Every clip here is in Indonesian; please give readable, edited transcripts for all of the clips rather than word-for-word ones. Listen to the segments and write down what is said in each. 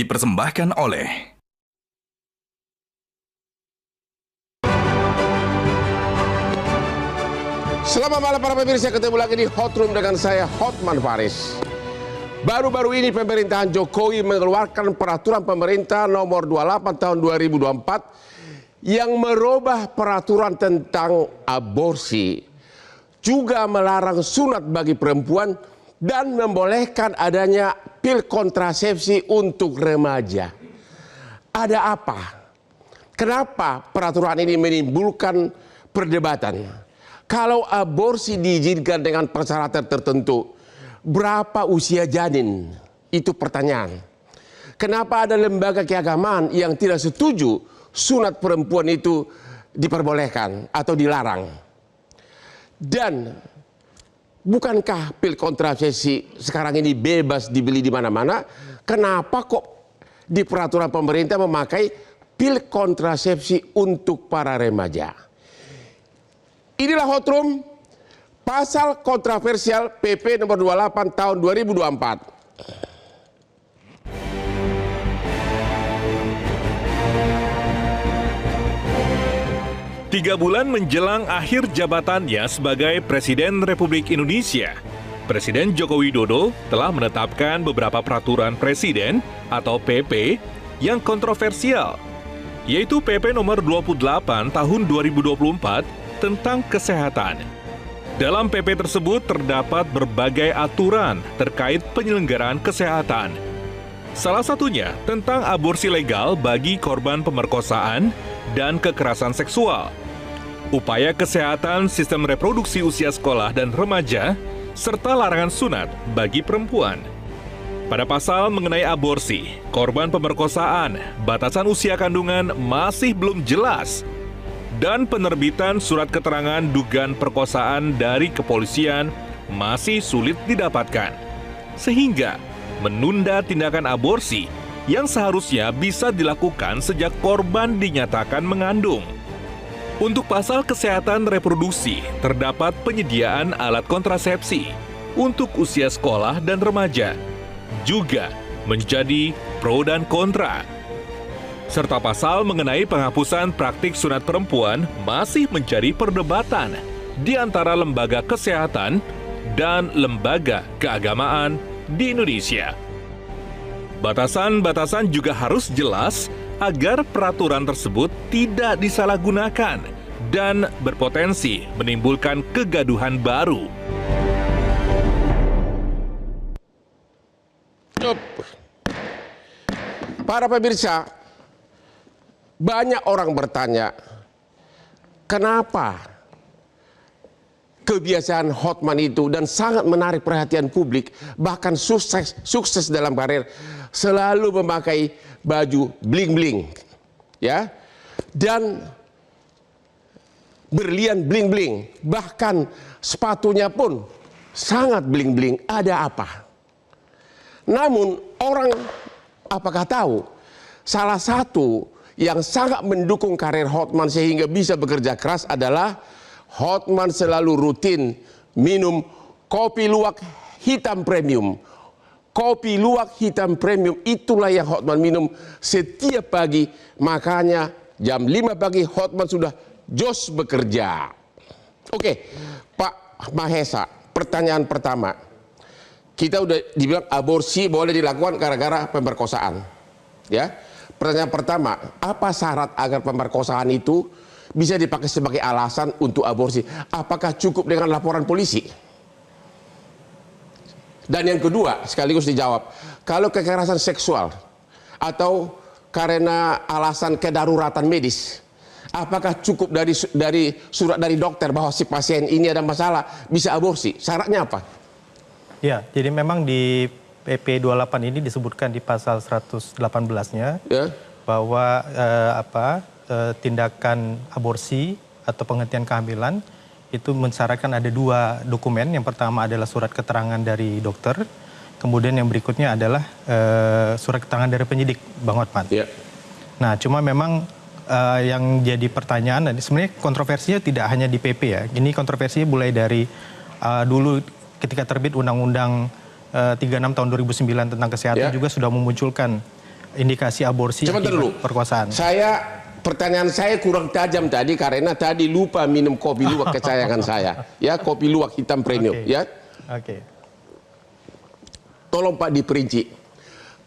dipersembahkan oleh Selamat malam para pemirsa, ketemu lagi di Hot Room dengan saya Hotman Paris. Baru-baru ini pemerintahan Jokowi mengeluarkan peraturan pemerintah nomor 28 tahun 2024 yang merubah peraturan tentang aborsi, juga melarang sunat bagi perempuan dan membolehkan adanya pil kontrasepsi untuk remaja. Ada apa? Kenapa peraturan ini menimbulkan perdebatan? Kalau aborsi diizinkan dengan persyaratan tertentu, berapa usia janin? Itu pertanyaan. Kenapa ada lembaga keagamaan yang tidak setuju sunat perempuan itu diperbolehkan atau dilarang? Dan bukankah pil kontrasepsi sekarang ini bebas dibeli di mana-mana? Kenapa kok di peraturan pemerintah memakai pil kontrasepsi untuk para remaja? Inilah Hot Room, pasal kontroversial PP nomor 28 tahun 2024. 3 bulan menjelang akhir jabatannya sebagai Presiden Republik Indonesia, Presiden Joko Widodo telah menetapkan beberapa peraturan presiden atau PP yang kontroversial, yaitu PP nomor 28 tahun 2024 tentang kesehatan. Dalam PP tersebut terdapat berbagai aturan terkait penyelenggaraan kesehatan. Salah satunya tentang aborsi legal bagi korban pemerkosaan dan kekerasan seksual, upaya kesehatan sistem reproduksi usia sekolah dan remaja, serta larangan sunat bagi perempuan. Pada pasal mengenai aborsi, korban pemerkosaan, batasan usia kandungan masih belum jelas, dan penerbitan surat keterangan dugaan perkosaan dari kepolisian masih sulit didapatkan, sehingga menunda tindakan aborsi yang seharusnya bisa dilakukan sejak korban dinyatakan mengandung. Untuk pasal kesehatan reproduksi, terdapat penyediaan alat kontrasepsi untuk usia sekolah dan remaja, juga menjadi pro dan kontra. Serta pasal mengenai penghapusan praktik sunat perempuan masih menjadi perdebatan di antara lembaga kesehatan dan lembaga keagamaan di Indonesia. Batasan-batasan juga harus jelas agar peraturan tersebut tidak disalahgunakan dan berpotensi menimbulkan kegaduhan baru. Para pemirsa, banyak orang bertanya, kenapa kebiasaan Hotman itu dan sangat menarik perhatian publik, bahkan sukses dalam karir, selalu memakai baju bling-bling, ya, dan berlian bling-bling, bahkan sepatunya pun sangat bling-bling. Ada apa? Namun orang apakah tahu salah satu yang sangat mendukung karir Hotman sehingga bisa bekerja keras adalah Hotman selalu rutin minum kopi luwak hitam premium. Kopi luwak hitam premium itulah yang Hotman minum setiap pagi. Makanya jam 5 pagi Hotman sudah jos bekerja. Oke, Pak Mahesa, pertanyaan pertama. Kita udah dibilang aborsi boleh dilakukan gara-gara pemerkosaan. Ya. Pertanyaan pertama, apa syarat agar pemerkosaan itu bisa dipakai sebagai alasan untuk aborsi? Apakah cukup dengan laporan polisi? Dan yang kedua, sekaligus dijawab, kalau kekerasan seksual atau karena alasan kedaruratan medis, apakah cukup dari surat dari dokter bahwa si pasien ini ada masalah bisa aborsi? Syaratnya apa? Ya, jadi memang di PP 28 ini disebutkan di pasal 118-nya ya, bahwa tindakan aborsi atau penghentian kehamilan itu mensyaratkan ada 2 dokumen. Yang pertama adalah surat keterangan dari dokter, kemudian yang berikutnya adalah surat keterangan dari penyidik, Bang Hotman. Ya. Nah, cuma memang yang jadi pertanyaan, sebenarnya kontroversinya tidak hanya di PP ya. Ini kontroversinya mulai dari dulu ketika terbit Undang-Undang 36 tahun 2009 tentang kesehatan juga sudah memunculkan indikasi aborsi Sebentar dulu. perkosaan. Pertanyaan saya kurang tajam tadi karena tadi lupa minum kopi luwak kesayangan saya. Ya, kopi luwak hitam premium. Ya. Oke. Tolong Pak diperinci.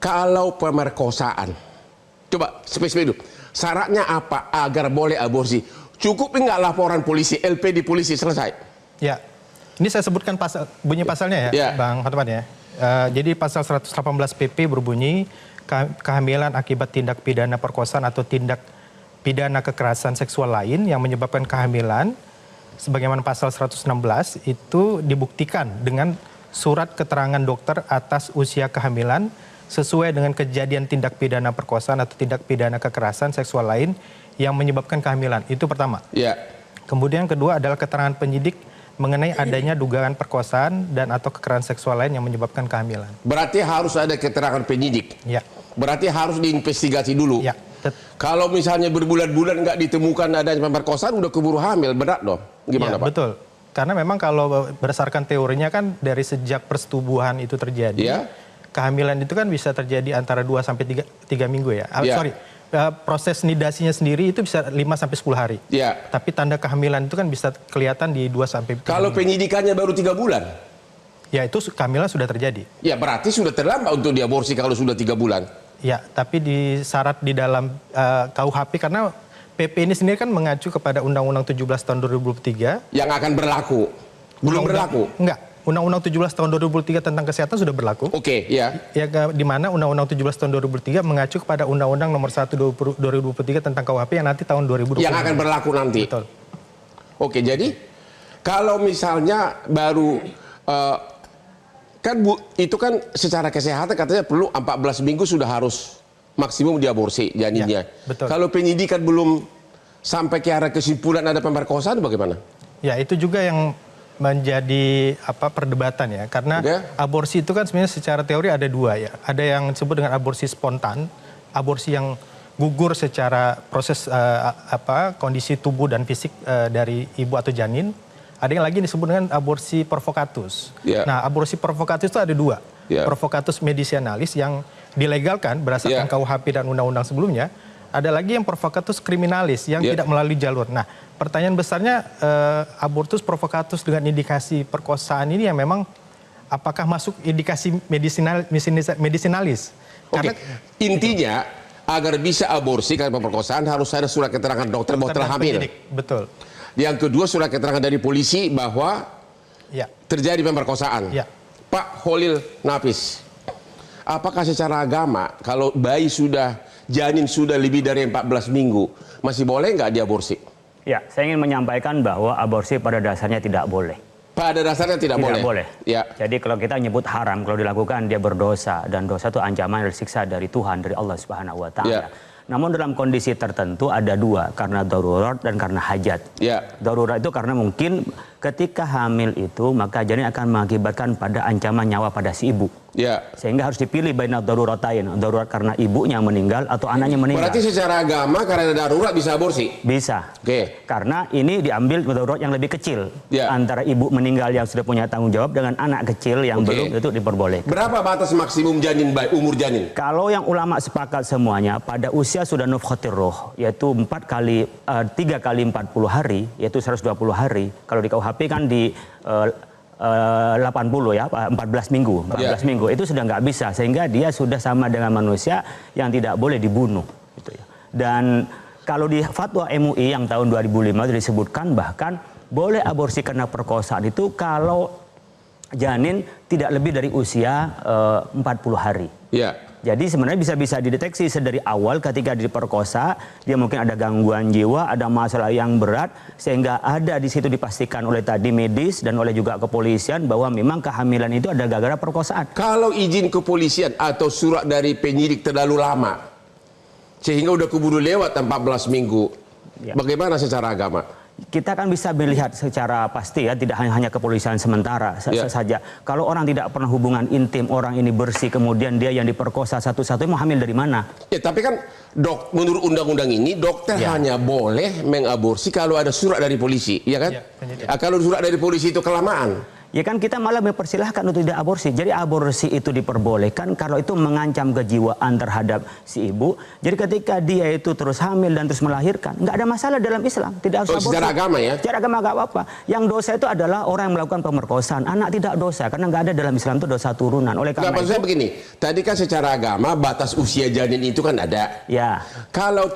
Kalau pemerkosaan, coba spesifik dulu. Syaratnya apa agar boleh aborsi? Cukup enggak laporan polisi, LPD polisi selesai? Ya, ini saya sebutkan bunyi pasalnya ya, Bang Hotman ya. Jadi pasal 118 PP berbunyi kehamilan akibat tindak pidana perkosaan atau tindak pidana kekerasan seksual lain yang menyebabkan kehamilan, sebagaimana pasal 116 itu dibuktikan dengan surat keterangan dokter atas usia kehamilan sesuai dengan kejadian tindak pidana perkosaan atau tindak pidana kekerasan seksual lain yang menyebabkan kehamilan. Itu pertama. Ya. Kemudian kedua adalah keterangan penyidik mengenai adanya dugaan perkosaan dan atau kekerasan seksual lain yang menyebabkan kehamilan. Berarti harus ada keterangan penyidik. Ya. Berarti harus diinvestigasi dulu. Ya. Kalau misalnya berbulan-bulan nggak ditemukan adanya pemerkosaan, udah keburu hamil, berat dong. Gimana ya, Pak? Betul. Karena memang kalau berdasarkan teorinya kan dari sejak persetubuhan itu terjadi, ya. Kehamilan itu kan bisa terjadi antara 2 sampai 3 minggu ya. Ya. Proses nidasinya sendiri itu bisa 5 sampai 10 hari. Ya. Tapi tanda kehamilan itu kan bisa kelihatan di 2 sampai 3 Kalau minggu. penyidikannya baru 3 bulan? Ya itu kehamilan sudah terjadi. Ya berarti sudah terlambat untuk diaborsi kalau sudah 3 bulan. Ya, tapi disyarat di dalam KUHP karena PP ini sendiri kan mengacu kepada Undang-Undang 17 tahun 2023. Yang akan berlaku? Belum berlaku? Enggak. Undang-Undang 17 tahun 2003 tentang kesehatan sudah berlaku. Oke, ya. Ya, di mana Undang-Undang 17 tahun 2003 mengacu kepada Undang-Undang nomor 1 2023 tentang KUHP yang nanti tahun 2020. Yang akan berlaku nanti. Betul. Oke, jadi kalau misalnya baru itu kan secara kesehatan katanya perlu 14 minggu sudah harus maksimum diaborsi janinnya. Ya, betul. Kalau penyidikan belum sampai ke arah kesimpulan ada pemerkosaan bagaimana? Ya, itu juga yang menjadi perdebatan ya, karena aborsi itu kan sebenarnya secara teori ada 2 ya. Ada yang disebut dengan aborsi spontan, aborsi yang gugur secara proses kondisi tubuh dan fisik dari ibu atau janin. Ada yang lagi disebut dengan aborsi provokatus. Nah, aborsi provokatus itu ada 2. Provokatus medicinalis yang dilegalkan berdasarkan KUHP dan undang-undang sebelumnya. Ada lagi yang provokatus kriminalis yang tidak melalui jalur. Nah, pertanyaan besarnya abortus provokatus dengan indikasi perkosaan ini yang memang apakah masuk indikasi medisinalis? Karena intinya agar bisa aborsi karena pemerkosaan harus ada surat keterangan dokter bahwa telah hamil. Betul. Yang kedua surat keterangan dari polisi bahwa terjadi pemerkosaan. Pak Holil Nafis, apakah secara agama kalau bayi janin sudah lebih dari 14 minggu masih boleh nggak diaborsi? Ya, saya ingin menyampaikan bahwa aborsi pada dasarnya tidak boleh. Pada dasarnya tidak boleh? Tidak boleh. Ya. Jadi kalau kita nyebut haram, kalau dilakukan dia berdosa. Dan dosa itu ancaman dari siksa dari Tuhan, dari Allah Subhanahu wa Ta'ala. Namun dalam kondisi tertentu ada 2, karena darurat dan karena hajat. Darurat itu karena mungkin ketika hamil itu maka janin akan mengakibatkan pada ancaman nyawa pada si ibu. Sehingga harus dipilih baina daruratain, darurat karena ibunya meninggal atau anaknya meninggal. Berarti secara agama karena darurat bisa aborsi? Bisa. Karena ini diambil darurat yang lebih kecil. Antara ibu meninggal yang sudah punya tanggung jawab dengan anak kecil yang belum, itu diperbolehkan. Berapa batas maksimum janin, umur janin? Kalau yang ulama sepakat semuanya pada usia sudah nufkhatir roh, yaitu 3 kali 40 hari, yaitu 120 hari. Kalau di KUHP kan di 80 ya, 14 minggu. 14 minggu itu sudah nggak bisa, sehingga dia sudah sama dengan manusia yang tidak boleh dibunuh. Gitu ya. Dan kalau di fatwa MUI yang tahun 2005 disebutkan bahkan boleh aborsi karena perkosaan itu kalau janin tidak lebih dari usia 40 hari. Jadi sebenarnya bisa dideteksi sedari awal ketika diperkosa, dia mungkin ada gangguan jiwa, ada masalah yang berat, sehingga ada di situ dipastikan oleh tadi medis dan oleh juga kepolisian bahwa memang kehamilan itu ada gara-gara perkosaan. Kalau izin kepolisian atau surat dari penyidik terlalu lama, sehingga udah keburu lewat 14 minggu, bagaimana secara agama? Kita kan bisa melihat secara pasti ya, tidak hanya kepolisian sementara saja. Kalau orang tidak pernah hubungan intim, orang ini bersih, kemudian dia yang diperkosa satu-satunya mau hamil dari mana? Ya, tapi kan menurut undang-undang ini dokter hanya boleh mengaborsi kalau ada surat dari polisi, ya kan? Kalau surat dari polisi itu kelamaan. Ya kan kita malah mempersilahkan untuk tidak aborsi. Jadi aborsi itu diperbolehkan kalau itu mengancam kejiwaan terhadap si ibu. Jadi ketika dia itu terus hamil dan terus melahirkan, nggak ada masalah dalam Islam. Tidak harus aborsi. Secara agama ya? Secara agama nggak apa-apa. Yang dosa itu adalah orang yang melakukan pemerkosaan. Anak tidak dosa karena nggak ada dalam Islam itu dosa turunan. Oleh karena maksud saya begini, tadi kan secara agama batas usia janin itu kan ada. Ya. Kalau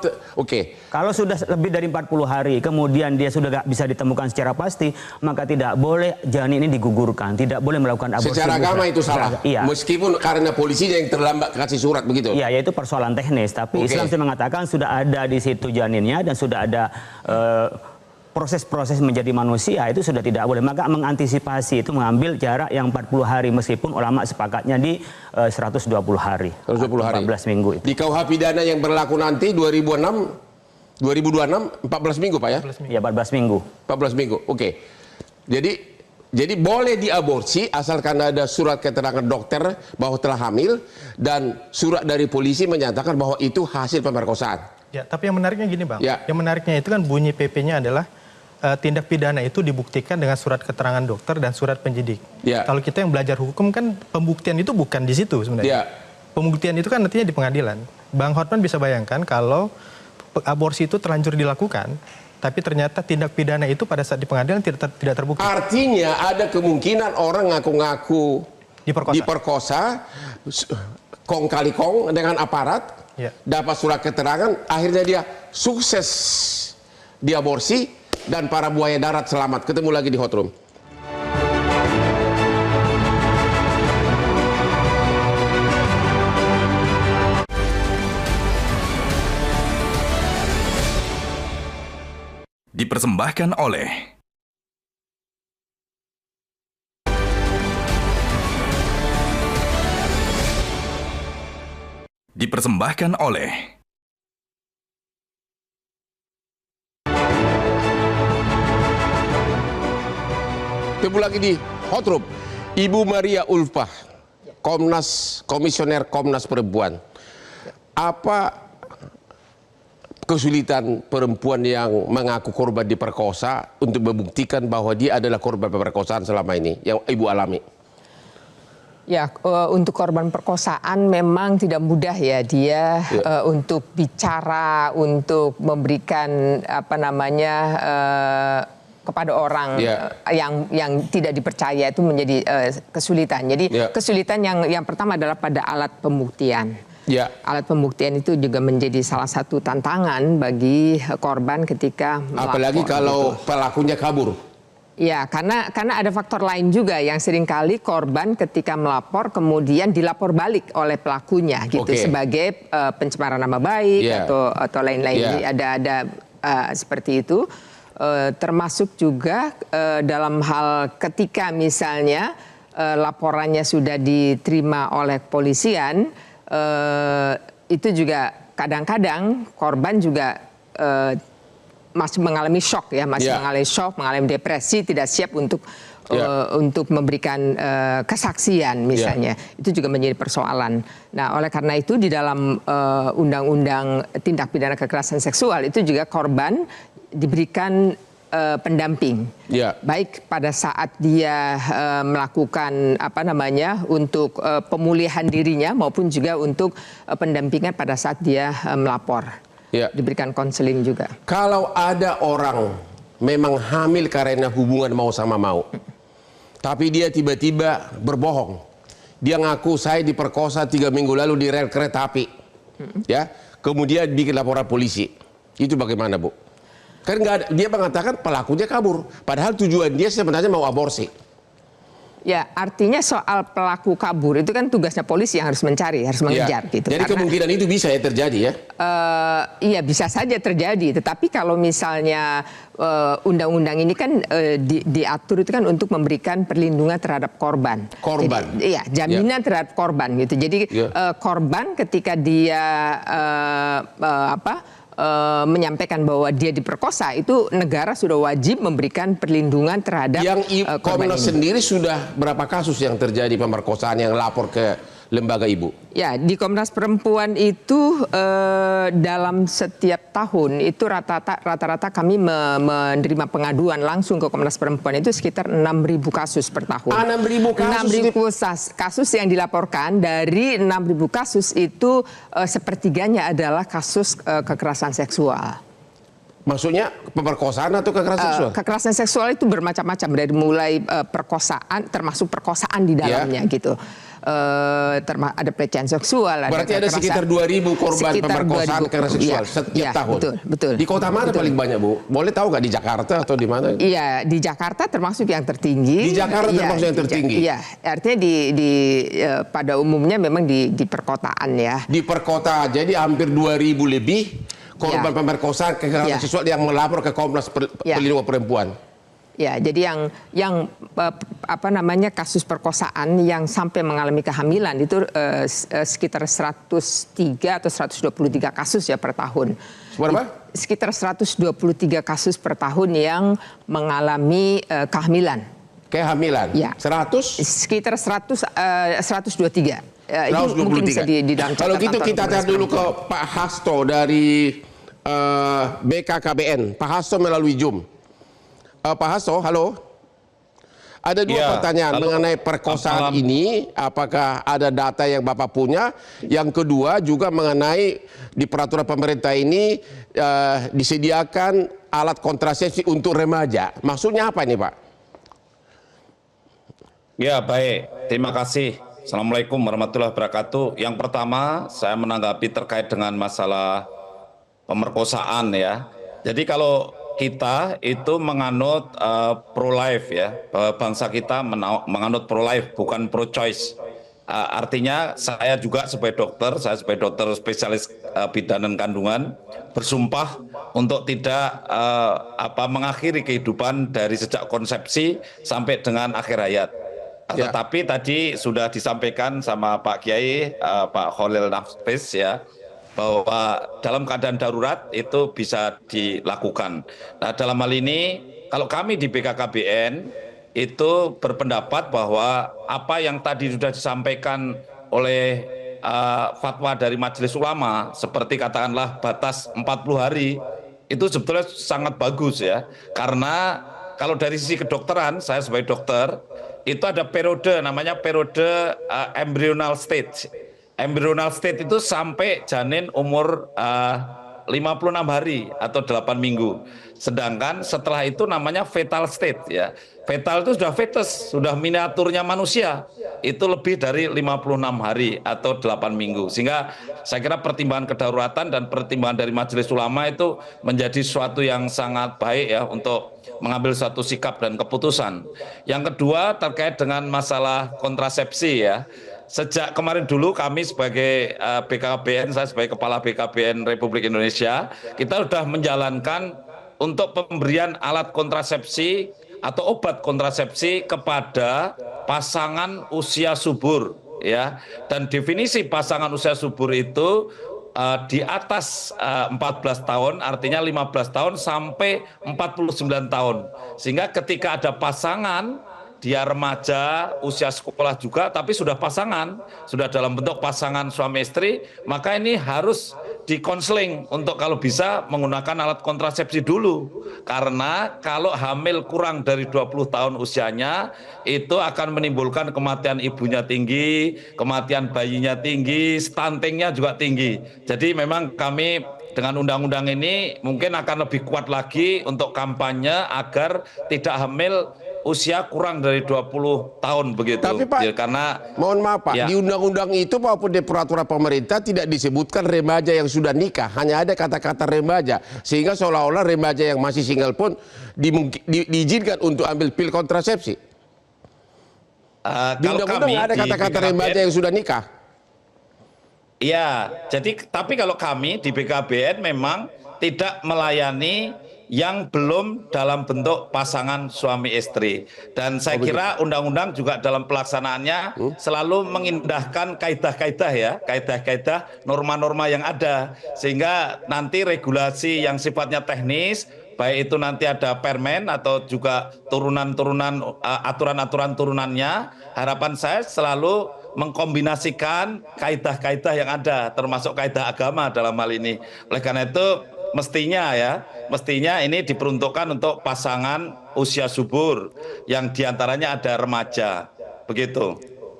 Kalau sudah lebih dari 40 hari, kemudian dia sudah nggak bisa ditemukan secara pasti, maka tidak boleh janin ini digugurkan, tidak boleh melakukan aborsi. Secara agama itu salah. Iya. Meskipun karena polisinya yang terlambat kasih surat begitu. Iya, yaitu persoalan teknis. Tapi Islam sudah mengatakan sudah ada di situ janinnya dan sudah ada proses-proses menjadi manusia, itu sudah tidak boleh. Maka mengantisipasi itu mengambil jarak yang 40 hari meskipun ulama sepakatnya di 120 hari. 120 hari. 14 minggu itu. Di KUH pidana yang berlaku nanti 2026 14 minggu Pak ya? Ya 14 minggu. 14 minggu. Oke. Jadi boleh diaborsi asalkan ada surat keterangan dokter bahwa telah hamil dan surat dari polisi menyatakan bahwa itu hasil pemerkosaan. Ya, tapi yang menariknya gini Bang. Ya. Yang menariknya itu kan bunyi PP-nya adalah tindak pidana itu dibuktikan dengan surat keterangan dokter dan surat penyidik. Ya. Kalau kita yang belajar hukum kan pembuktian itu bukan di situ sebenarnya. Ya. Pembuktian itu kan nantinya di pengadilan. Bang Hotman bisa bayangkan kalau aborsi itu terlanjur dilakukan, tapi ternyata tindak pidana itu pada saat di pengadilan tidak terbukti. Artinya ada kemungkinan orang ngaku-ngaku diperkosa kong kali kong dengan aparat, ya. Dapat surat keterangan, akhirnya dia sukses diaborsi dan para buaya darat selamat. Ketemu lagi di Hot Room. Dipersembahkan oleh Ketemu lagi di Hot Room. Ibu Maria Ulfah, Komisioner Komnas Perempuan. Apa kesulitan perempuan yang mengaku korban diperkosa untuk membuktikan bahwa dia adalah korban pemerkosaan selama ini yang ibu alami? Ya, untuk korban perkosaan memang tidak mudah ya dia untuk bicara, untuk memberikan kepada orang yang tidak dipercaya itu menjadi kesulitan. Jadi kesulitan yang pertama adalah pada alat pembuktian. Ya. Alat pembuktian itu juga menjadi salah satu tantangan bagi korban ketika melapor. Apalagi kalau pelakunya kabur. Ya, karena ada faktor lain juga yang seringkali korban ketika melapor kemudian dilapor balik oleh pelakunya gitu sebagai pencemaran nama baik atau lain-lain. Jadi ada seperti itu. Termasuk juga dalam hal ketika misalnya laporannya sudah diterima oleh kepolisian. Itu juga kadang-kadang korban juga masih mengalami shock ya, mengalami shock, mengalami depresi, tidak siap untuk memberikan kesaksian misalnya. Itu juga menjadi persoalan. Nah, oleh karena itu di dalam Undang-Undang Tindak Pidana Kekerasan Seksual itu juga korban diberikan pendamping, baik pada saat dia melakukan untuk pemulihan dirinya maupun juga untuk pendampingan pada saat dia melapor, diberikan konseling juga. Kalau ada orang memang hamil karena hubungan mau sama mau, tapi dia tiba-tiba berbohong, dia ngaku saya diperkosa 3 minggu lalu di rel kereta api, kemudian bikin laporan polisi, itu bagaimana Bu? Kan dia mengatakan pelakunya kabur, padahal tujuan dia sebenarnya mau aborsi. Ya, artinya soal pelaku kabur itu kan tugasnya polisi yang harus mencari, harus mengejar gitu. Jadi kemungkinan itu bisa ya terjadi ya? Iya, bisa saja terjadi. Tetapi kalau misalnya undang-undang ini kan diatur itu kan untuk memberikan perlindungan terhadap korban. Iya, jaminan terhadap korban gitu. Jadi korban ketika dia menyampaikan bahwa dia diperkosa, itu negara sudah wajib memberikan perlindungan terhadap yang korban Komnas ini. Sendiri sudah berapa kasus yang terjadi pemerkosaan yang lapor ke lembaga Ibu? Ya, di Komnas Perempuan itu dalam setiap tahun itu rata-rata kami menerima pengaduan langsung ke Komnas Perempuan itu sekitar 6.000 kasus per tahun. 6.000 kasus? 6.000 kasus yang dilaporkan. Dari 6.000 kasus itu sepertiganya adalah kasus kekerasan seksual. Maksudnya pemerkosaan atau kekerasan seksual? Kekerasan seksual itu bermacam-macam, dari mulai perkosaan, termasuk perkosaan di dalamnya gitu. Ada pelecehan seksual. Berarti ada sekitar 2.000 korban pemerkosaan kekerasan seksual setiap tahun. Betul. Di kota mana paling banyak, Bu? Boleh tahu nggak, di Jakarta atau di mana? Iya, di Jakarta termasuk yang tertinggi. Di Jakarta termasuk yang tertinggi. Iya, artinya pada umumnya memang di perkotaan ya. Di perkotaan, jadi hampir 2.000 lebih korban pemerkosaan kekerasan seksual yang melapor ke Komnas Perlindungan Perempuan. Ya, jadi yang kasus perkosaan yang sampai mengalami kehamilan itu sekitar 103 atau 123 kasus ya per tahun. Berapa? Sekitar 123 kasus per tahun yang mengalami kehamilan. Kehamilan? Ya. 100? Sekitar 123. Itu mungkin bisa di dalam catatan. Kalau gitu kita tar dulu ke Pak Hasto dari BKKBN. Pak Hasto melalui Zoom. Pak Hasto, halo. Ada dua pertanyaan mengenai perkosaan ini. Apakah ada data yang Bapak punya? Yang kedua juga mengenai di peraturan pemerintah ini disediakan alat kontrasepsi untuk remaja. Maksudnya apa ini, Pak? Ya, baik. Terima kasih. Assalamualaikum warahmatullahi wabarakatuh. Yang pertama, saya menanggapi terkait dengan masalah pemerkosaan ya. Jadi kalau kita itu menganut pro-life ya, bahwa bangsa kita menganut pro-life bukan pro-choice. Artinya saya juga sebagai dokter spesialis bidan dan kandungan bersumpah untuk tidak mengakhiri kehidupan dari sejak konsepsi sampai dengan akhir hayat. Tetapi tadi sudah disampaikan sama Pak Kiai, Pak Khalil Nafis ya, bahwa dalam keadaan darurat itu bisa dilakukan. Nah, dalam hal ini kalau kami di BKKBN itu berpendapat bahwa apa yang tadi sudah disampaikan oleh fatwa dari Majelis Ulama seperti katakanlah batas 40 hari itu sebetulnya sangat bagus ya. Karena kalau dari sisi kedokteran, saya sebagai dokter itu ada periode namanya periode embryonal stage. Embryonal state itu sampai janin umur 56 hari atau 8 minggu. Sedangkan setelah itu namanya fetal state ya. Fetal itu sudah fetus, sudah miniaturnya manusia. Itu lebih dari 56 hari atau 8 minggu. Sehingga saya kira pertimbangan kedaruratan dan pertimbangan dari Majelis Ulama itu menjadi suatu yang sangat baik ya untuk mengambil suatu sikap dan keputusan. Yang kedua terkait dengan masalah kontrasepsi ya. Sejak kemarin dulu kami sebagai BKKBN, saya sebagai Kepala BKKBN Republik Indonesia, kita sudah menjalankan untuk pemberian alat kontrasepsi atau obat kontrasepsi kepada pasangan usia subur ya. Dan definisi pasangan usia subur itu di atas 14 tahun, artinya 15 tahun sampai 49 tahun. Sehingga ketika ada pasangan dia remaja, usia sekolah juga, tapi sudah pasangan, sudah dalam bentuk pasangan suami istri, maka ini harus dikonseling untuk kalau bisa menggunakan alat kontrasepsi dulu. Karena kalau hamil kurang dari 20 tahun usianya, itu akan menimbulkan kematian ibunya tinggi, kematian bayinya tinggi, stuntingnya juga tinggi. Jadi memang kami dengan undang-undang ini mungkin akan lebih kuat lagi untuk kampanye agar tidak hamil usia kurang dari 20 tahun begitu. Tapi Pak, ya, karena mohon maaf Pak, ya, di undang-undang itu maupun di peraturan pemerintah tidak disebutkan remaja yang sudah nikah, hanya ada kata-kata remaja, sehingga seolah-olah remaja yang masih single pun diizinkan untuk ambil pil kontrasepsi. Di undang-undang ada kata-kata remaja yang sudah nikah. Iya, jadi tapi kalau kami di BKBN memang tidak melayani yang belum dalam bentuk pasangan suami istri. Dan saya kira undang-undang juga dalam pelaksanaannya selalu mengindahkan kaidah-kaidah ya, kaidah-kaidah norma-norma yang ada. Sehingga nanti regulasi yang sifatnya teknis, baik itu nanti ada permen atau juga turunan-turunan aturan-aturan turunannya, harapan saya selalu mengkombinasikan kaidah-kaidah yang ada, termasuk kaidah agama dalam hal ini. Oleh karena itu mestinya ini diperuntukkan untuk pasangan usia subur yang diantaranya ada remaja, begitu.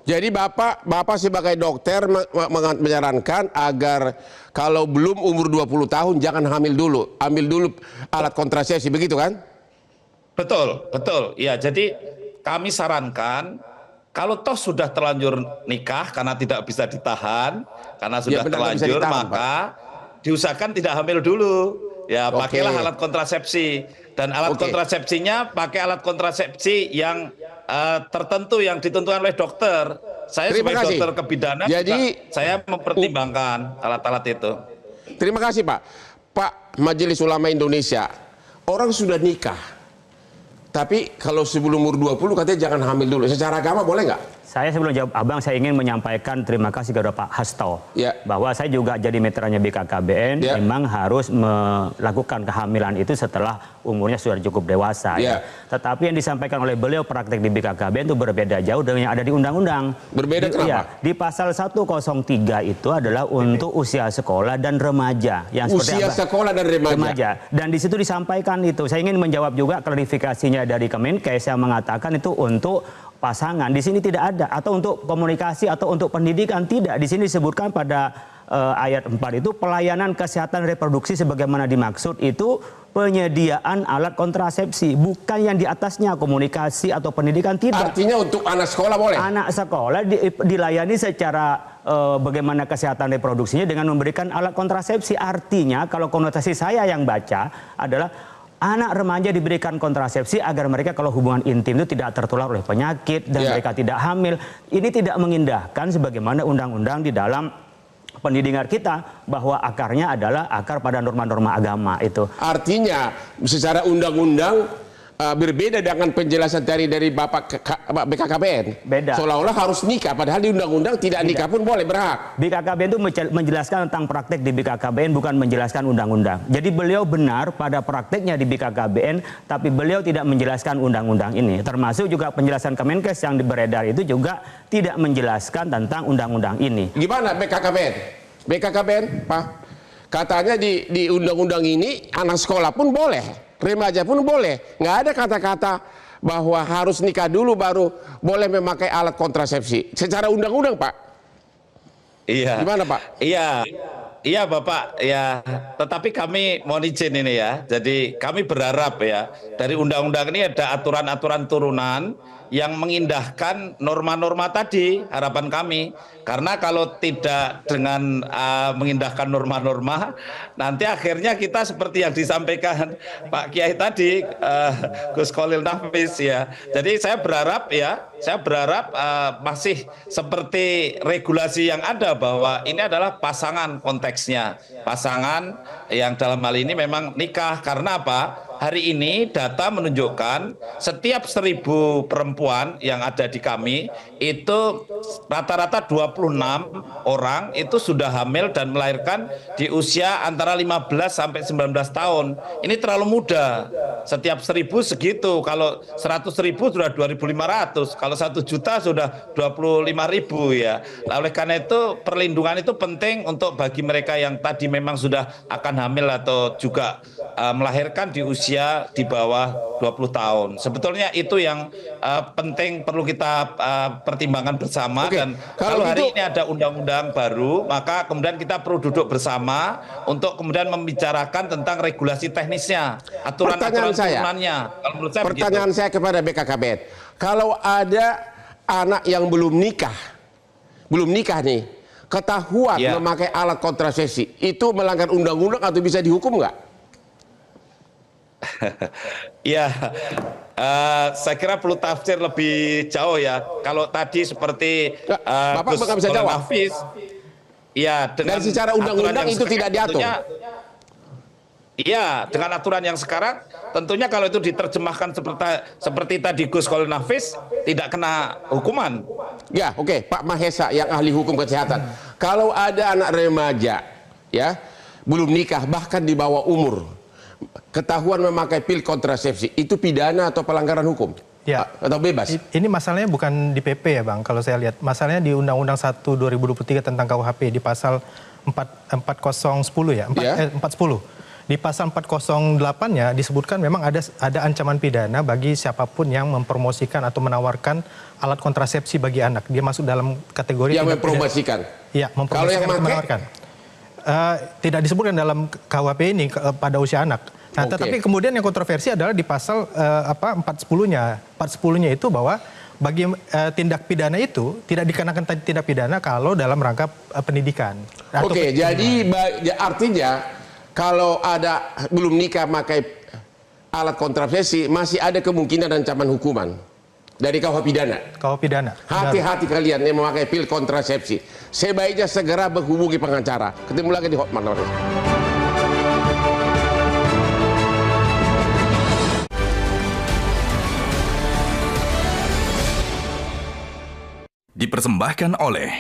Jadi Bapak sebagai dokter menyarankan agar kalau belum umur 20 tahun jangan hamil dulu, ambil dulu alat kontrasepsi, begitu kan? Betul, betul. Ya, jadi kami sarankan kalau toh sudah terlanjur nikah karena tidak bisa ditahan, karena sudah terlanjur ditahan, maka diusahakan tidak hamil dulu. Ya, pakailah alat kontrasepsi, dan alat kontrasepsinya pakai alat kontrasepsi yang tertentu yang ditentukan oleh dokter. Saya sebagai dokter kebidanan juga saya mempertimbangkan alat-alat itu. Terima kasih Pak. Pak, Majelis Ulama Indonesia, orang sudah nikah, tapi kalau sebelum umur 20 katanya jangan hamil dulu. Secara agama boleh nggak? Saya sebelum jawab Abang, saya ingin menyampaikan terima kasih kepada Pak Hasto. Bahwa saya juga jadi metranya BKKBN, memang harus melakukan kehamilan itu setelah umurnya sudah cukup dewasa. Tetapi yang disampaikan oleh beliau praktek di BKKBN itu berbeda jauh dengan yang ada di undang-undang. Berbeda kenapa? Di pasal 103 itu adalah untuk usia sekolah dan remaja. Yang usia sekolah dan remaja. Dan di situ disampaikan itu. Saya ingin menjawab juga klarifikasinya dari Kemenkes yang mengatakan itu untuk pasangan. Di sini tidak ada, atau untuk komunikasi atau untuk pendidikan tidak. Di sini disebutkan pada ayat 4 itu pelayanan kesehatan reproduksi sebagaimana dimaksud itu penyediaan alat kontrasepsi, bukan yang di atasnya komunikasi atau pendidikan, tidak. Artinya untuk anak sekolah boleh? Anak sekolah dilayani secara bagaimana kesehatan reproduksinya dengan memberikan alat kontrasepsi. Artinya kalau konotasi saya yang baca adalah anak remaja diberikan kontrasepsi agar mereka kalau hubungan intim itu tidak tertular oleh penyakit dan mereka tidak hamil. Ini tidak mengindahkan sebagaimana undang-undang di dalam pendidikan kita bahwa akarnya adalah akar pada norma-norma agama itu. Artinya secara undang-undang berbeda dengan penjelasan dari Bapak BKKBN. Beda. Seolah-olah harus nikah, padahal di undang-undang tidak nikah pun boleh, berhak. BKKBN itu menjelaskan tentang praktek di BKKBN, bukan menjelaskan undang-undang. Jadi beliau benar pada prakteknya di BKKBN, tapi beliau tidak menjelaskan undang-undang ini. Termasuk juga penjelasan Kemenkes yang beredar itu juga tidak menjelaskan tentang undang-undang ini. Gimana BKKBN? BKKBN, Pak, katanya di undang-undang ini anak sekolah pun boleh, remaja pun boleh. Nggak ada kata-kata bahwa harus nikah dulu baru boleh memakai alat kontrasepsi. Secara undang-undang, Pak. Iya. Gimana, Pak? Iya Bapak, ya. Tetapi kami mohon izin ini ya. Jadi kami berharap ya dari undang-undang ini ada aturan-aturan turunan yang mengindahkan norma-norma tadi, harapan kami. Karena kalau tidak dengan mengindahkan norma-norma, nanti akhirnya kita seperti yang disampaikan Pak Kiai tadi, Gus Khalil Nafis ya. Jadi saya berharap masih seperti regulasi yang ada bahwa ini adalah pasangan konteksnya. Pasangan yang dalam hal ini memang nikah. Karena apa? Hari ini data menunjukkan setiap 1000 perempuan yang ada di kami itu rata-rata 26 orang itu sudah hamil dan melahirkan di usia antara 15 sampai 19 tahun. Ini terlalu muda. Setiap 1000 segitu. Kalau 100.000 sudah 2.500. Kalau 1 juta sudah 25.000 ya. Oleh karena itu perlindungan itu penting untuk bagi mereka yang tadi memang sudah akan hamil atau juga melahirkan di usia di bawah 20 tahun. Sebetulnya itu yang penting perlu kita pertimbangkan bersama. Dan kalau hari ini ada undang-undang baru, maka kemudian kita perlu duduk bersama untuk kemudian membicarakan tentang regulasi teknisnya, aturan-aturan turunannya. Pertanyaan saya kepada BKKBN, kalau ada anak yang belum nikah nih, ketahuan memakai alat kontrasepsi, itu melanggar undang-undang atau bisa dihukum nggak? Ya, saya kira perlu tafsir lebih jauh ya. Kalau tadi seperti Bapak nggak bisa jawab. Hafiz, ya dengan dan secara undang-undang itu tidak diatur. Iya, dengan aturan yang sekarang, tentunya kalau itu diterjemahkan seperti tadi Gus Khalil Nafis, tidak kena hukuman. Ya, Pak Mahesa yang ahli hukum kesehatan. Kalau ada anak remaja, ya, belum nikah bahkan di bawah umur, ketahuan memakai pil kontrasepsi, itu pidana atau pelanggaran hukum? Ya. Atau bebas? Ini masalahnya bukan di PP ya Bang, kalau saya lihat. Masalahnya di Undang-Undang 1 2023 tentang KUHP di pasal 4010 ya, 410. Di pasal 408-nya disebutkan memang ada ancaman pidana bagi siapapun yang mempromosikan atau menawarkan alat kontrasepsi bagi anak. Dia masuk dalam kategori yang mempromosikan. Iya, mempromosikan atau menawarkan. Tidak disebutkan dalam KUHP ini pada usia anak. Nah, tetapi kemudian yang kontroversi adalah di pasal 410-nya. 410-nya itu bahwa bagi tindak pidana itu tidak dikenakan tindak pidana kalau dalam rangka pendidikan. Oke, jadi artinya kalau ada belum nikah pakai alat kontrasepsi masih ada kemungkinan ancaman hukuman dari KUH pidana. KUH pidana. Hati-hati kalian yang memakai pil kontrasepsi. Sebaiknya segera menghubungi pengacara. Ketemu lagi di Hotman. Dipersembahkan oleh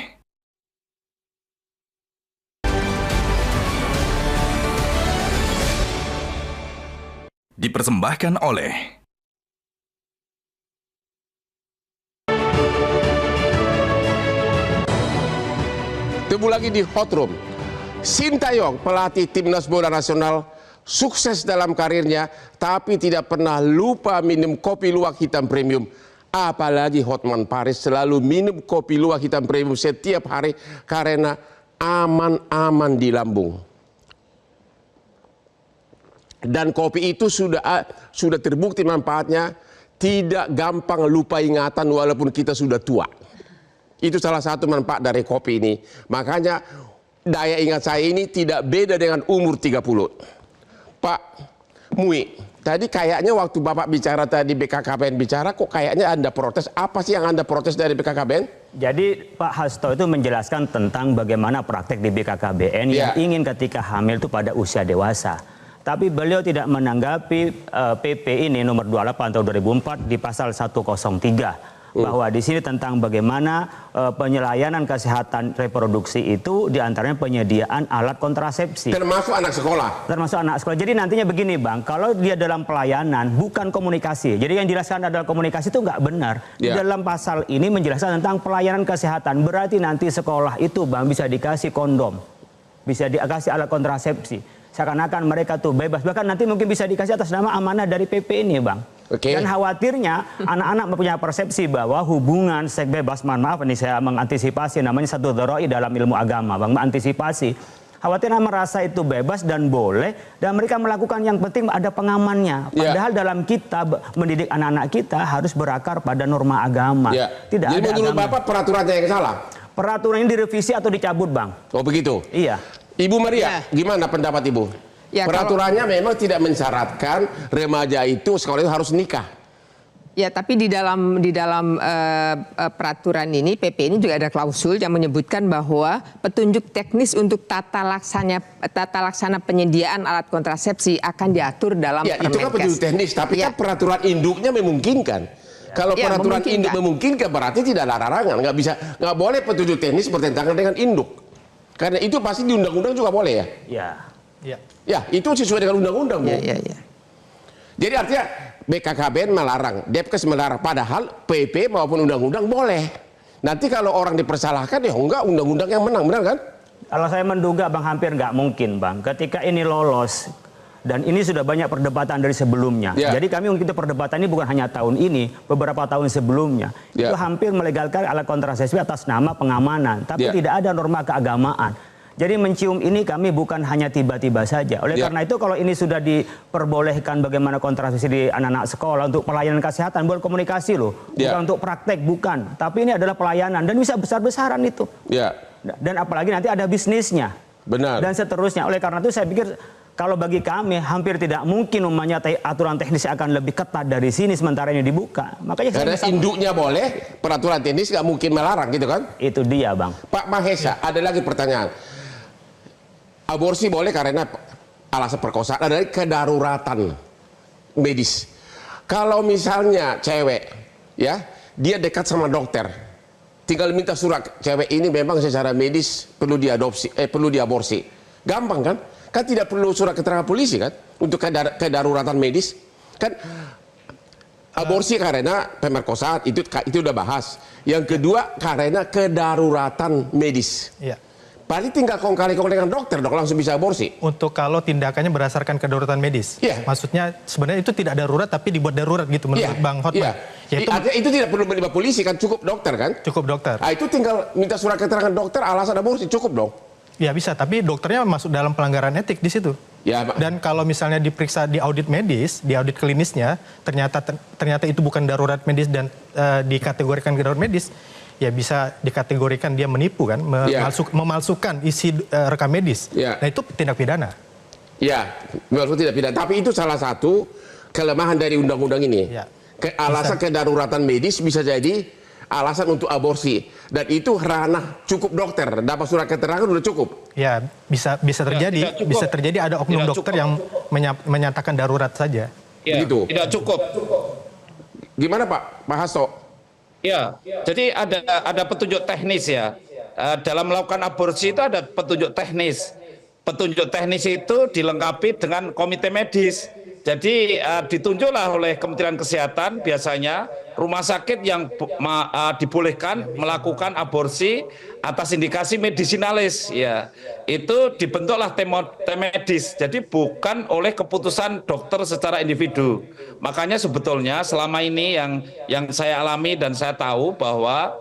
Ketemu lagi di Hot Room. Sintayong, pelatih timnas bola nasional, sukses dalam karirnya, tapi tidak pernah lupa minum kopi luwak hitam premium. Apalagi Hotman Paris selalu minum kopi luwak hitam premium setiap hari karena aman-aman di lambung. Dan kopi itu sudah terbukti manfaatnya, tidak gampang lupa ingatan walaupun kita sudah tua. Itu salah satu manfaat dari kopi ini. Makanya daya ingat saya ini tidak beda dengan umur 30. Pak Mui, tadi kayaknya waktu Bapak bicara tadi BKKBN bicara, kok kayaknya Anda protes. Apa sih yang Anda protes dari BKKBN? Jadi Pak Hasto itu menjelaskan tentang bagaimana praktek di BKKBN yang ingin ketika hamil itu pada usia dewasa. Tapi beliau tidak menanggapi PP ini nomor 28 tahun 2004 di pasal 103. Bahwa di sini tentang bagaimana penyelayanan kesehatan reproduksi itu diantaranya penyediaan alat kontrasepsi. Termasuk anak sekolah. Termasuk anak sekolah. Jadi nantinya begini Bang, kalau dia dalam pelayanan bukan komunikasi. Jadi yang dijelaskan adalah komunikasi itu nggak benar. Di dalam pasal ini menjelaskan tentang pelayanan kesehatan. Berarti nanti sekolah itu Bang bisa dikasih kondom. Bisa dikasih alat kontrasepsi. Seakan-akan mereka tuh bebas. Bahkan nanti mungkin bisa dikasih atas nama amanah dari PP ini Bang. Dan khawatirnya anak-anak punya persepsi bahwa hubungan seks bebas, mohon maaf ini saya mengantisipasi, namanya satu dzaroi dalam ilmu agama Bang, mengantisipasi. Khawatirnya merasa itu bebas dan boleh dan mereka melakukan yang penting ada pengamannya. Padahal dalam kita mendidik anak-anak kita harus berakar pada norma agama. Tidak Jadi ada menurut agama. Bapak peraturannya yang salah? Peraturan ini direvisi atau dicabut Bang. Oh begitu? Iya. Ibu Maria, gimana pendapat Ibu? Ya, peraturannya memang tidak mensyaratkan remaja itu sekolah itu harus nikah. Ya, tapi di dalam peraturan ini, PP ini juga ada klausul yang menyebutkan bahwa petunjuk teknis untuk tata laksana penyediaan alat kontrasepsi akan diatur dalam Permenkes. Itu kan petunjuk teknis, tapi kan peraturan induknya memungkinkan. Kalau peraturan induk memungkinkan berarti tidak ada larangan, nggak boleh petunjuk teknis bertentangan dengan induk. Karena itu pasti di undang-undang juga boleh ya. Ya, itu sesuai dengan undang-undang, Bu. Jadi artinya BKKBN melarang, Depkes melarang, padahal PP maupun undang-undang boleh. Nanti kalau orang dipersalahkan ya enggak, undang-undang yang menang, benar kan? Kalau saya menduga Bang hampir nggak mungkin Bang. Ketika ini lolos dan ini sudah banyak perdebatan dari sebelumnya. Jadi kami mungkin perdebatan ini bukan hanya tahun ini, beberapa tahun sebelumnya. Itu hampir melegalkan alat kontrasepsi atas nama pengamanan, tapi tidak ada norma keagamaan. Jadi mencium ini kami bukan hanya tiba-tiba saja. Oleh karena itu kalau ini sudah diperbolehkan bagaimana kontrasepsi di anak-anak sekolah untuk pelayanan kesehatan, bukan komunikasi loh. Bukan untuk praktek, bukan. Tapi ini adalah pelayanan dan bisa besar-besaran itu. Dan apalagi nanti ada bisnisnya. Benar. Dan seterusnya. Oleh karena itu saya pikir kalau bagi kami hampir tidak mungkin aturan teknis akan lebih ketat dari sini sementara ini dibuka. Makanya karena induknya boleh, peraturan teknis nggak mungkin melarang gitu kan? Itu dia Bang. Pak Mahesa, ada lagi pertanyaan. Aborsi boleh karena alasan perkosaan, ada kedaruratan medis. Kalau misalnya cewek, ya, dia dekat sama dokter, tinggal minta surat cewek ini memang secara medis perlu diaborsi, gampang kan? Kan tidak perlu surat keterangan polisi kan untuk kedaruratan medis. Kan Aborsi karena pemerkosaan itu udah bahas. Yang kedua karena kedaruratan medis. Ya. Paling tinggal kong-kali-kong dengan dokter, dok langsung bisa aborsi. Untuk kalau tindakannya berdasarkan kedaruratan medis, maksudnya sebenarnya itu tidak darurat tapi dibuat darurat gitu menurut Bang Hotman. Itu tidak perlu melibat polisi kan, cukup dokter kan? Cukup dokter. Nah, itu tinggal minta surat keterangan dokter alasan aborsi, cukup dong. Ya bisa, tapi dokternya masuk dalam pelanggaran etik di situ. Ya, dan kalau misalnya diperiksa di audit medis, di audit klinisnya, ternyata itu bukan darurat medis dan dikategorikan darurat medis, ya bisa dikategorikan dia menipu kan, memalsukan isi rekam medis. Nah itu tindak pidana. Ya, maksud tidak pidana. Tapi itu salah satu kelemahan dari undang-undang ini. Alasan kedaruratan medis bisa jadi alasan untuk aborsi. Dan itu ranah cukup dokter. Dapat surat keterangan udah cukup. Ya, bisa terjadi. Bisa terjadi ada oknum dokter yang menyatakan darurat saja. Ya, begitu. Tidak cukup. Gimana Pak Hasto? Ya, jadi ada petunjuk teknis ya. Dalam melakukan aborsi itu ada petunjuk teknis. Petunjuk teknis itu dilengkapi dengan komite medis. Jadi ditunjuklah oleh Kementerian Kesehatan biasanya rumah sakit yang dibolehkan melakukan aborsi atas indikasi medisinalis ya. Itu dibentuklah tim medis. Jadi bukan oleh keputusan dokter secara individu. Makanya sebetulnya selama ini yang saya alami dan saya tahu bahwa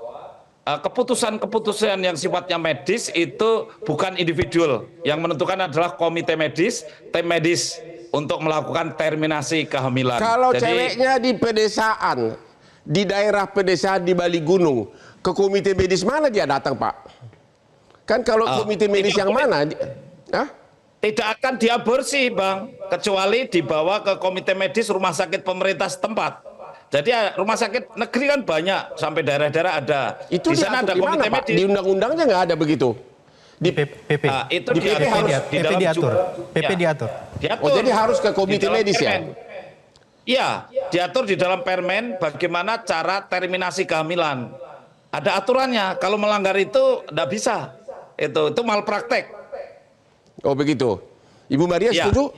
keputusan-keputusan yang sifatnya medis itu bukan individual. Yang menentukan adalah komite medis, tim medis untuk melakukan terminasi kehamilan. Kalau ceweknya di pedesaan, di daerah pedesaan di Bali Gunung, ke komite medis mana dia datang, Pak? Kan kalau komite medis yang mana? Tidak akan diaborsi, Bang, kecuali dibawa ke komite medis rumah sakit pemerintah setempat. Jadi rumah sakit negeri kan banyak, sampai daerah-daerah ada. Itu di sana ada komite medis. Di undang-undangnya nggak ada begitu. Di PP. Itu di PP harus diatur. PP diatur. Oh, jadi harus ke komite medis ya? Iya, diatur di dalam permen bagaimana cara terminasi kehamilan. Ada aturannya. Kalau melanggar itu tidak bisa. Itu malpraktek. Oh begitu. Ibu Maria setuju?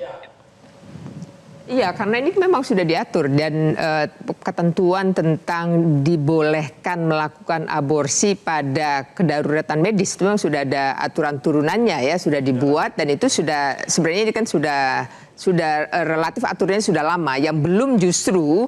Iya, karena ini memang sudah diatur dan ketentuan tentang dibolehkan melakukan aborsi pada kedaruratan medis itu memang sudah ada aturan turunannya ya, sudah dibuat dan itu sudah sebenarnya ini kan sudah relatif aturannya sudah lama. Yang belum justru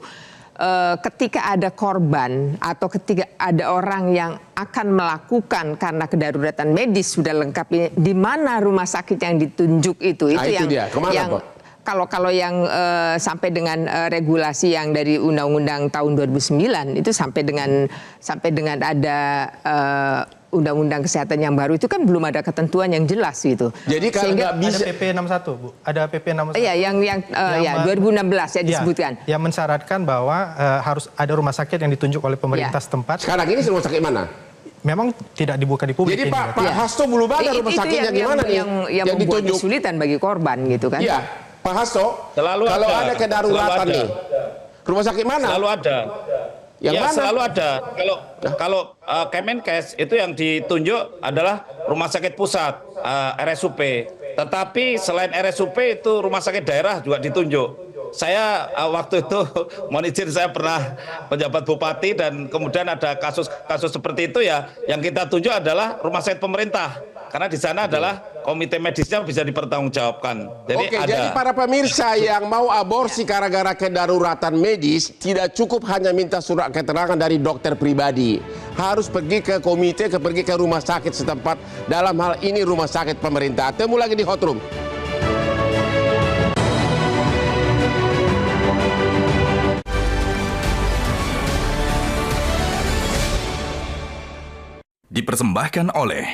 ketika ada korban atau ketika ada orang yang akan melakukan karena kedaruratan medis sudah lengkap, di mana rumah sakit yang ditunjuk itu yang dia. Kemana, Pak? Kalau yang sampai dengan regulasi yang dari Undang-Undang tahun 2009 itu sampai dengan ada Undang-Undang Kesehatan yang baru itu kan belum ada ketentuan yang jelas gitu. Jadi kalau nggak bisa ada PP 61, Bu. Ada PP 61. Iya, yang 2016 ya disebutkan. Yang mensyaratkan bahwa harus ada rumyang sakit yang ditunjuk oleh pemerintah setempat. Sekarang ini rumah sakit mana? Memang tidak dibuka di publik. Jadi Pak Hasto belum ada rumah sakitnya gimana nih? Yang membuat kesulitan bagi korban gitu kan? Iya. Pak Hasto, kalau ada kedaruratan nih, rumah sakit mana? Selalu ada. Yang mana? Selalu ada. Kalau Kemenkes itu yang ditunjuk adalah rumah sakit pusat, RSUP. Tetapi selain RSUP itu rumah sakit daerah juga ditunjuk. Saya waktu itu mohon izin saya pernah penjabat bupati dan kemudian ada kasus seperti itu ya, yang kita tunjuk adalah rumah sakit pemerintah. Karena di sana adalah komite medisnya bisa dipertanggungjawabkan. Jadi para pemirsa yang mau aborsi gara-gara kedaruratan medis tidak cukup hanya minta surat keterangan dari dokter pribadi. Harus pergi ke komite, pergi ke rumah sakit setempat. Dalam hal ini rumah sakit pemerintah. Temu lagi di Hot Room. Dipersembahkan oleh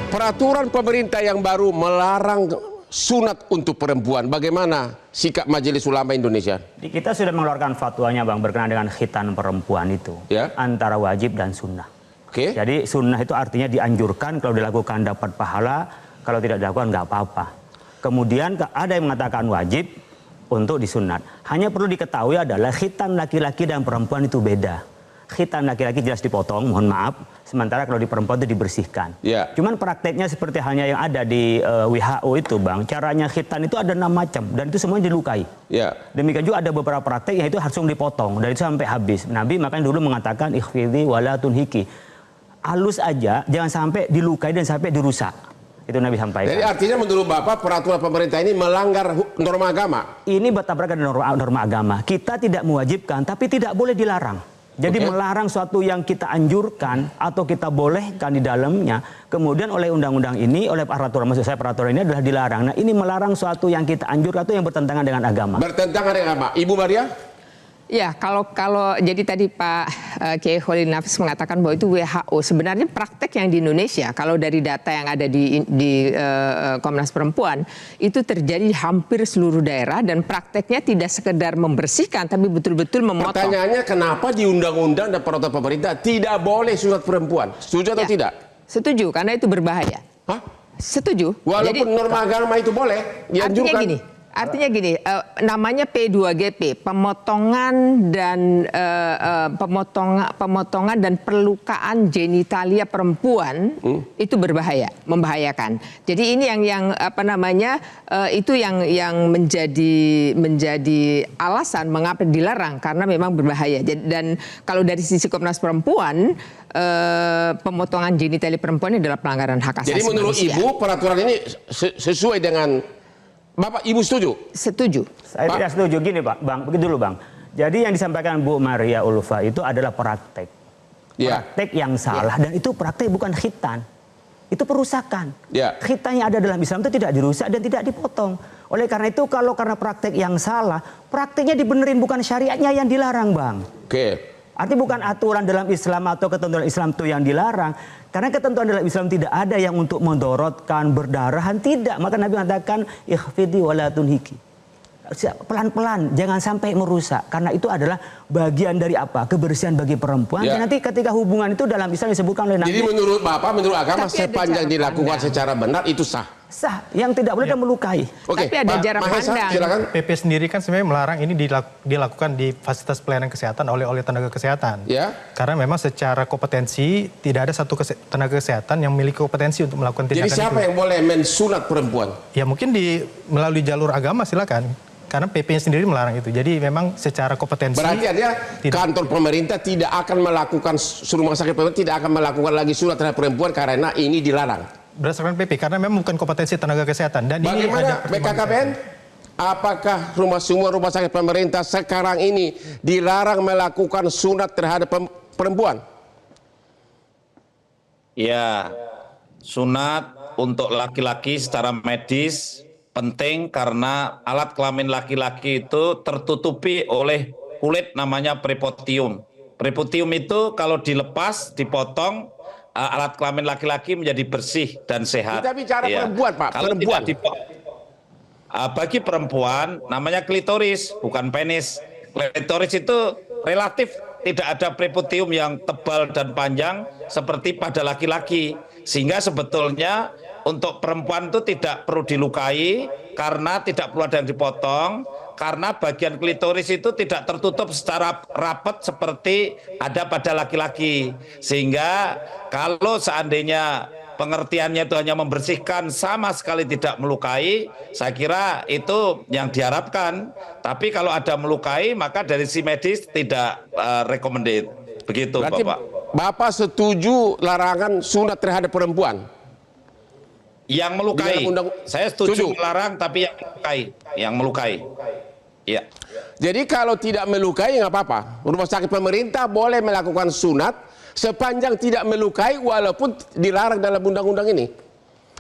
peraturan pemerintah yang baru melarang sunat untuk perempuan. Bagaimana sikap Majelis Ulama Indonesia? Kita sudah mengeluarkan fatwanya, Bang, berkenaan dengan khitan perempuan itu, antara wajib dan sunnah. Jadi sunnah itu artinya dianjurkan, kalau dilakukan dapat pahala, kalau tidak dilakukan nggak apa-apa. Kemudian ada yang mengatakan wajib, untuk disunat. Hanya perlu diketahui adalah khitan laki-laki dan perempuan itu beda. Khitan laki-laki jelas dipotong, mohon maaf. Sementara kalau di perempuan itu dibersihkan. Ya. Cuman prakteknya seperti halnya yang ada di WHO itu, Bang. Caranya khitan itu ada 6 macam dan itu semuanya dilukai. Ya. Demikian juga ada beberapa praktek yang itu langsung dipotong dan itu sampai habis. Nabi makanya dulu mengatakan ikhfidhi wala tunhiki. Halus aja, jangan sampai dilukai dan sampai dirusak. Itu Nabi sampaikan. Jadi artinya menurut Bapak peraturan pemerintah ini melanggar norma agama? Ini bertabrakan dengan norma agama. Kita tidak mewajibkan, tapi tidak boleh dilarang. Jadi melarang suatu yang kita anjurkan atau kita bolehkan di dalamnya, kemudian oleh undang-undang ini, oleh peraturan, maksud saya peraturan ini adalah dilarang. Nah ini melarang suatu yang kita anjurkan itu yang bertentangan dengan agama. Bertentangan dengan agama. Ibu Maria? Ya, kalau jadi tadi Pak Kiai Khalil Nafis mengatakan bahwa itu WHO. Sebenarnya praktek yang di Indonesia, kalau dari data yang ada di Komnas Perempuan, itu terjadi di hampir seluruh daerah dan prakteknya tidak sekedar membersihkan, tapi betul-betul memotong. Pertanyaannya kenapa di undang-undang dan peraturan pemerintah tidak boleh sunat perempuan? Setuju atau tidak? Setuju, karena itu berbahaya. Hah? Setuju. Walaupun norma agama itu boleh, dianjurkan. Artinya gini, namanya P2GP, pemotongan dan perlukaan genitalia perempuan itu berbahaya, membahayakan. Jadi ini yang itu yang menjadi alasan mengapa dilarang karena memang berbahaya. Dan kalau dari sisi Komnas Perempuan, pemotongan genitalia perempuan adalah pelanggaran hak asasi manusia. Jadi menurut Ibu peraturan ini sesuai dengan Bapak, Ibu setuju? Setuju. Saya tidak setuju. Gini Pak, Bang, begitu dulu Bang. Jadi yang disampaikan Bu Maria Ulfa itu adalah praktek. Praktek yang salah dan itu praktek bukan khitan. Itu perusakan. Khitan yang ada dalam Islam itu tidak dirusak dan tidak dipotong. Oleh karena itu karena praktek yang salah, prakteknya dibenerin bukan syariatnya yang dilarang, Bang. Artinya bukan aturan dalam Islam atau ketentuan Islam itu yang dilarang. Karena ketentuan dalam Islam tidak ada yang untuk mendorotkan, berdarahan, tidak. Maka Nabi mengatakan, ikhfidhi wala tunhiki. Pelan-pelan, jangan sampai merusak. Karena itu adalah bagian dari apa? Kebersihan bagi perempuan. Dan nanti ketika hubungan itu dalam Islam disebutkan oleh Nabi. Jadi menurut Bapak, menurut agama, sepanjang dilakukan secara benar, itu sah? Sah, yang tidak boleh dan melukai. Tapi ada jarak pandang. Silakan. PP sendiri kan sebenarnya melarang ini dilakukan di fasilitas pelayanan kesehatan oleh tenaga kesehatan. Karena memang secara kompetensi tidak ada satu tenaga kesehatan yang memiliki kompetensi untuk melakukan tindakan itu. Jadi siapa yang boleh mensunat perempuan? Ya mungkin melalui jalur agama silakan. Karena PP-nya sendiri melarang itu. Jadi memang secara kompetensi. Berarti artinya kantor pemerintah tidak akan melakukan, rumah sakit pemerintah tidak akan melakukan lagi sunat terhadap perempuan karena ini dilarang. Berdasarkan PP, karena memang bukan kompetensi tenaga kesehatan. Dan bagaimana BKKBN? Apakah semua rumah sakit pemerintah sekarang ini dilarang melakukan sunat terhadap perempuan? Ya, sunat untuk laki-laki secara medis penting karena alat kelamin laki-laki itu tertutupi oleh kulit namanya prepotium. Prepotium itu kalau dilepas, dipotong, alat kelamin laki-laki menjadi bersih dan sehat. Kita bicara perempuan, Pak. Kalau perempuan. Bagi perempuan namanya klitoris, bukan penis. Klitoris itu relatif tidak ada prepotium yang tebal dan panjang seperti pada laki-laki. Sehingga sebetulnya untuk perempuan itu tidak perlu dilukai karena tidak perlu ada yang dipotong. Karena bagian klitoris itu tidak tertutup secara rapat seperti ada pada laki-laki. Sehingga kalau seandainya pengertiannya itu hanya membersihkan sama sekali tidak melukai, saya kira itu yang diharapkan. Tapi kalau ada melukai maka dari si medis tidak recommended. Begitu. Berarti Bapak. Bapak setuju larangan sunat terhadap perempuan? Yang melukai. Saya setuju melarang tapi yang melukai. Ya. Jadi kalau tidak melukai nggak apa-apa. Rumah sakit pemerintah boleh melakukan sunat sepanjang tidak melukai walaupun dilarang dalam undang-undang ini.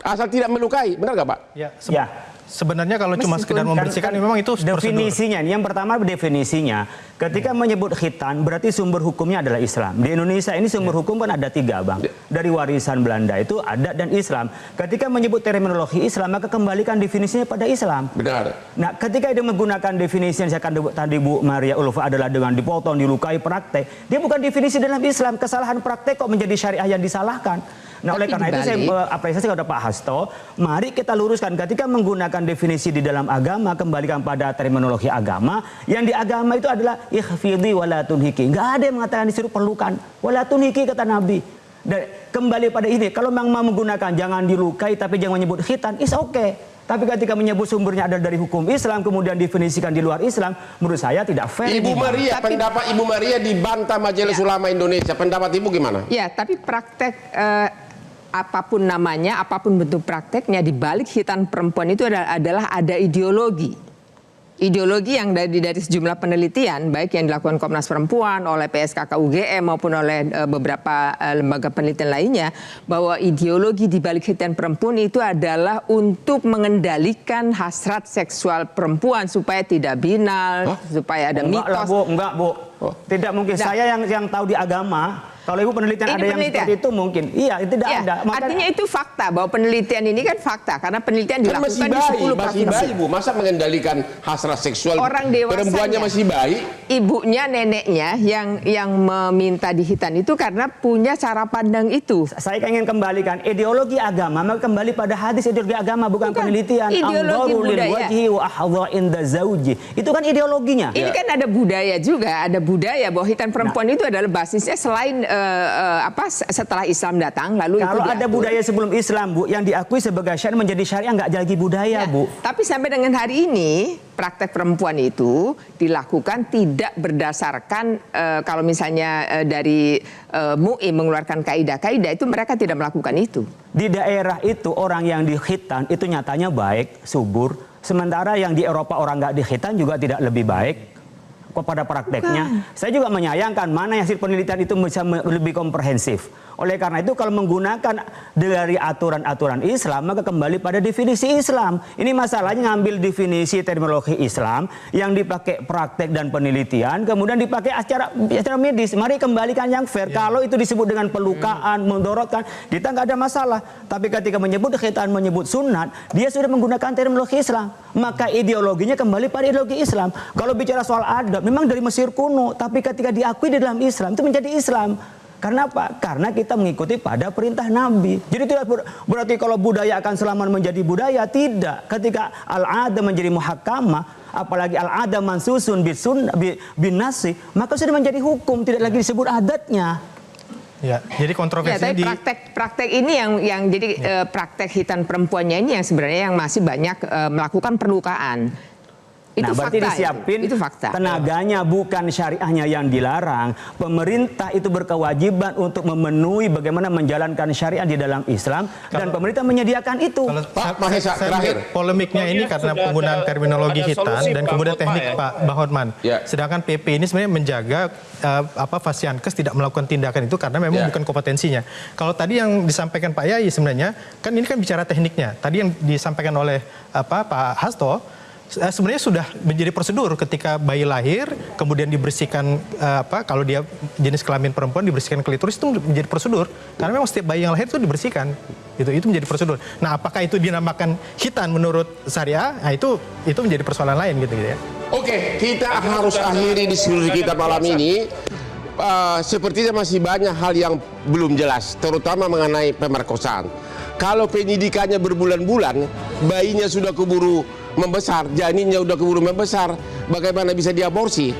Asal tidak melukai, benar nggak Pak? Ya. Sebenarnya kalau cuma sekedar membersihkan memang itu definisinya. Yang pertama definisinya, ketika menyebut khitan berarti sumber hukumnya adalah Islam. Di Indonesia ini sumber hukum kan ada 3, Bang. Dari warisan Belanda itu adat dan Islam. Ketika menyebut terminologi Islam maka kembalikan definisinya pada Islam. Benar. Nah, ketika dia menggunakan definisi yang saya katakan tadi Bu Maria Ulfa adalah dengan dipotong, dilukai, praktek, dia bukan definisi dalam Islam. Kesalahan praktek kok menjadi syariah yang disalahkan. Nah, oleh karena itu saya apresiasi kepada Pak Hasto, mari kita luruskan ketika menggunakan definisi di dalam agama, kembalikan pada terminologi agama, yang di agama itu adalah ikhfidhi wala tunhiki. Nggak ada yang mengatakan disuruh perlukan, wala tunhiki kata Nabi. Dan kembali pada ini, kalau memang mau menggunakan jangan dilukai tapi jangan menyebut khitan, is okay. Tapi ketika menyebut sumbernya adalah dari hukum Islam, kemudian definisikan di luar Islam, menurut saya tidak fair. Ibu Maria, pendapat Ibu Maria dibantah Majelis Ulama Indonesia. Pendapat Ibu gimana? Ya, tapi praktek apapun namanya, apapun bentuk prakteknya, di balik khitan perempuan itu adalah ada ideologi. Ideologi yang dari sejumlah penelitian, baik yang dilakukan Komnas Perempuan, oleh PSKK UGM maupun oleh beberapa lembaga penelitian lainnya, bahwa ideologi di balik khitan perempuan itu adalah untuk mengendalikan hasrat seksual perempuan supaya tidak binal, supaya ada mitos. Enggak, Bu. Tidak mungkin. Nah, saya yang tahu di agama. Kalau Ibu penelitian ada yang seperti itu mungkin. Iya, itu tidak ada. Artinya itu fakta, bahwa penelitian ini kan fakta. Karena penelitian dilakukan di 10 provinsi. Masih bayi, Bu. Masa mengendalikan hasrat seksual orang dewasanya, perempuannya masih bayi? Ibunya, neneknya yang meminta dihitan itu karena punya cara pandang itu. Saya ingin kembalikan ideologi agama, maka kembali pada hadis ideologi agama, bukan penelitian. Ideologi budaya. Itu kan ideologinya. Ini kan ada budaya juga, ada budaya bahwa khitan perempuan itu adalah basisnya selain setelah Islam datang, lalu kalau itu ada budaya sebelum Islam, Bu, yang diakui sebagai syariat menjadi syariah, nggak lagi budaya, Bu. Tapi sampai dengan hari ini praktek perempuan itu dilakukan tidak berdasarkan kalau misalnya dari MUI mengeluarkan kaidah-kaidah itu, mereka tidak melakukan itu. Di daerah itu orang yang dikhitan itu nyatanya baik, subur, sementara yang di Eropa orang nggak dikhitan juga tidak lebih baik pada prakteknya. Saya juga menyayangkan mana hasil penelitian itu bisa lebih komprehensif. Oleh karena itu kalau menggunakan dari aturan-aturan Islam, maka kembali pada definisi Islam. Ini masalahnya ngambil definisi terminologi Islam yang dipakai praktek dan penelitian, kemudian dipakai secara medis. Mari kembalikan yang fair. Kalau itu disebut dengan pelukaan, mendorotkan, kita nggak ada masalah. Tapi ketika menyebut khitan, menyebut sunat, dia sudah menggunakan terminologi Islam. Maka ideologinya kembali pada ideologi Islam. Kalau bicara soal adab, memang dari Mesir kuno, tapi ketika diakui di dalam Islam, itu menjadi Islam. Karena apa? Karena kita mengikuti pada perintah Nabi. Jadi tidak berarti kalau budaya akan selamanya menjadi budaya, tidak. Ketika al-ada menjadi muhakkamah, apalagi al-ada mansusun bin nasi, maka sudah menjadi hukum, tidak lagi disebut adatnya. Ya, jadi kontroversi tapi praktek ini yang jadi praktek khitan perempuannya ini yang sebenarnya yang masih banyak melakukan perlukaan. Itu berarti fakta, disiapin itu fakta. Tenaganya, bukan syariahnya yang dilarang. Pemerintah itu berkewajiban untuk memenuhi bagaimana menjalankan syariah di dalam Islam, dan pemerintah menyediakan itu. Pak Mahesa, terakhir. Polemiknya ini karena penggunaan terminologi khitan dan kemudian teknik Pak Bahotman. Sedangkan PP ini sebenarnya menjaga Fasiankes tidak melakukan tindakan itu karena memang bukan kompetensinya. Kalau tadi yang disampaikan Pak Yai sebenarnya kan ini kan bicara tekniknya. Tadi yang disampaikan oleh Pak Hasto sebenarnya sudah menjadi prosedur ketika bayi lahir kemudian dibersihkan kalau dia jenis kelamin perempuan dibersihkan klitoris, itu menjadi prosedur karena memang setiap bayi yang lahir itu dibersihkan, itu menjadi prosedur. Nah, apakah itu dinamakan khitan menurut syariah? Nah, itu menjadi persoalan lain gitu ya. Oke, kita harus akhiri diskusi kita malam ini. Sepertinya masih banyak hal yang belum jelas, terutama mengenai pemerkosaan. Kalau penyidikannya berbulan-bulan, bayinya sudah keburu membesar, janinnya sudah keburu membesar, bagaimana bisa diaborsi?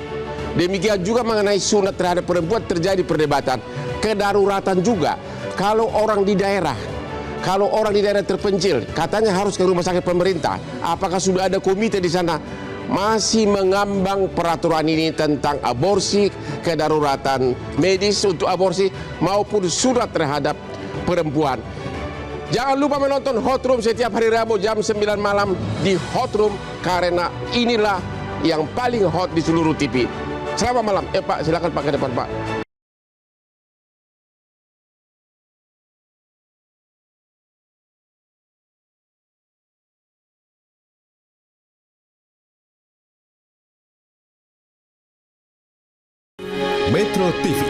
Demikian juga mengenai sunat terhadap perempuan terjadi perdebatan. Kedaruratan juga, kalau orang di daerah terpencil, katanya harus ke rumah sakit pemerintah. Apakah sudah ada komite di sana? Masih mengambang peraturan ini tentang aborsi, kedaruratan medis untuk aborsi maupun sunat terhadap perempuan. Jangan lupa menonton Hot Room setiap hari Rabu jam 9 malam di Hot Room, karena inilah yang paling hot di seluruh TV. Selamat malam. Pak, silakan Pak ke depan, Pak. Metro TV.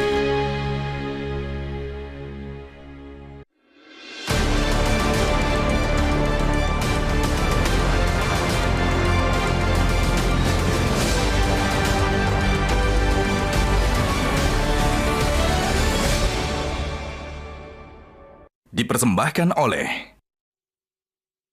Dipersembahkan oleh